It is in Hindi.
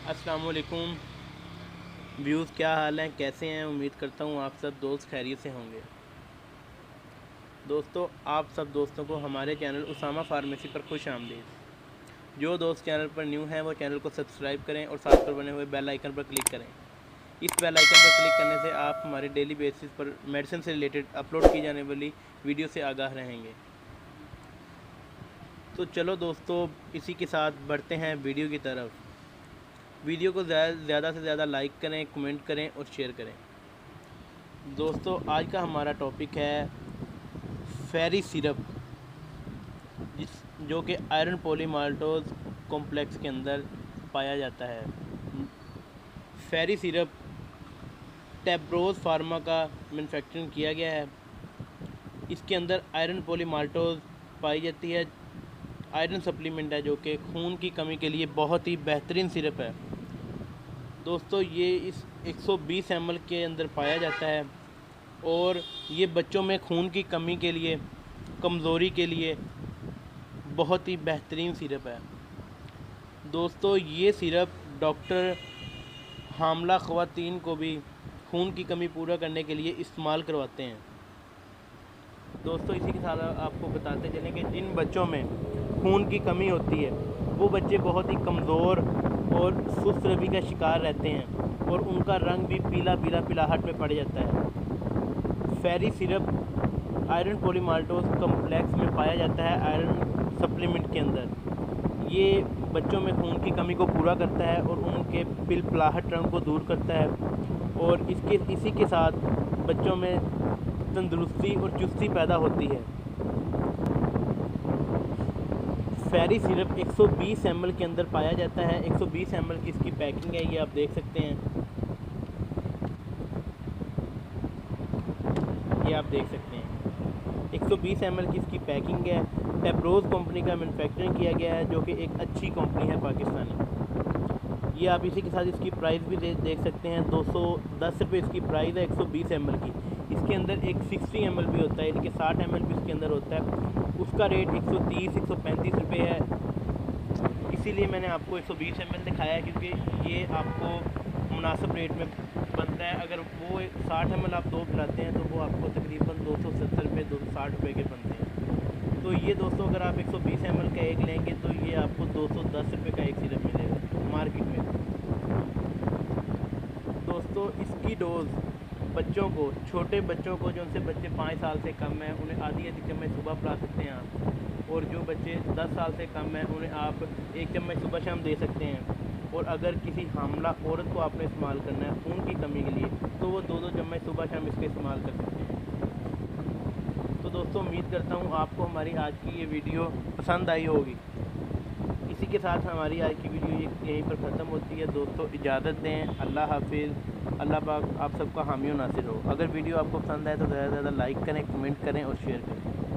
अस्सलाम वालेकुम व्यूज़, क्या हाल हैं, कैसे हैं। उम्मीद करता हूँ आप सब दोस्त खैरियत से होंगे। दोस्तों, आप सब दोस्तों को हमारे चैनल उसामा फार्मेसी पर खुश आमदीद। जो दोस्त चैनल पर न्यू हैं वो चैनल को सब्सक्राइब करें और साथ पर बने हुए बेल आइकन पर क्लिक करें। इस बेल आइकन पर क्लिक करने से आप हमारे डेली बेसिस पर मेडिसिन से रिलेटेड अपलोड की जाने वाली वीडियो से आगाह रहेंगे। तो चलो दोस्तों, इसी के साथ बढ़ते हैं वीडियो की तरफ। वीडियो को ज़्यादा से ज़्यादा लाइक करें, कमेंट करें और शेयर करें। दोस्तों, आज का हमारा टॉपिक है फेरी सिरप, जिस जो कि आयरन पॉलीमाल्टोज कॉम्प्लेक्स के अंदर पाया जाता है। फेरी सिरप टेब्रोज फार्मा का मैन्युफैक्चरिंग किया गया है। इसके अंदर आयरन पॉलीमाल्टोज पाई जाती है। आयरन सप्लीमेंट है जो कि खून की कमी के लिए बहुत ही बेहतरीन सिरप है। दोस्तों, ये इस 120 ml के अंदर पाया जाता है और ये बच्चों में खून की कमी के लिए, कमज़ोरी के लिए बहुत ही बेहतरीन सिरप है। दोस्तों, ये सिरप डॉक्टर हामला ख़वातीन को भी खून की कमी पूरा करने के लिए इस्तेमाल करवाते हैं। दोस्तों, इसी के साथ आपको बताते चलें कि जिन बच्चों में खून की कमी होती है वो बच्चे बहुत ही कमज़ोर और सुस्त रवि का शिकार रहते हैं और उनका रंग भी पीला पीला पिलाहट में पड़ जाता है। फेरी सिरप आयरन पॉलीमाल्टोज कम्प्लेक्स में पाया जाता है, आयरन सप्लीमेंट के अंदर। ये बच्चों में खून की कमी को पूरा करता है और उनके पिलपलाहट रंग को दूर करता है और इसी के साथ बच्चों में तंदुरुस्ती और चुस्ती पैदा होती है। फेरी सिरप 120 ml के अंदर पाया जाता है। 120 ml की इसकी पैकिंग है, ये आप देख सकते हैं। ये आप देख सकते हैं 120 ml की इसकी पैकिंग है। टेब्रोज कंपनी का मैन्युफैक्चरिंग किया गया है, जो कि एक अच्छी कंपनी है पाकिस्तानी। ये आप इसी के साथ इसकी प्राइस भी देख सकते हैं। 210 रुपये इसकी प्राइस है 120 ml की। इसके अंदर एक 60 ml भी होता है, यानी कि 60 ml भी इसके अंदर होता है। उसका रेट 130-135 रुपये है। इसीलिए मैंने आपको 120 ml दिखाया है, क्योंकि ये आपको मुनासिब रेट में बनता है। अगर वो 60 ml आप दो पिलाते हैं तो वो आपको तकरीबन 270 रुपये 260 रुपये के बनते हैं। तो ये दोस्तों, अगर आप 120 ml का एक लेंगे तो ये आपको 210 रुपये का एक सिरप मिलेगा मार्केट में। दोस्तों, इसकी डोज़ बच्चों को, छोटे बच्चों को, जो उनसे बच्चे 5 साल से कम हैं, उन्हें आधी चम्मच सुबह पिला सकते हैं आप। और जो बच्चे 10 साल से कम हैं उन्हें आप 1 चम्मच सुबह शाम दे सकते हैं। और अगर किसी हामला औरत को आपने इस्तेमाल करना है खून की कमी के लिए, तो वो 2-2 चम्मच सुबह शाम इसका इस्तेमाल कर सकते हैं। तो दोस्तों, उम्मीद करता हूँ आपको हमारी आज की ये वीडियो पसंद आई होगी। इसी के साथ हमारी आज की वीडियो यहीं पर ख़त्म होती है। दोस्तों, इजाज़त दें। अल्लाह हाफिज़। अल्लाह पाक आप सबका हामी और नासिर हो। अगर वीडियो आपको पसंद आए तो ज़्यादा से ज़्यादा लाइक करें, कमेंट करें और शेयर करें।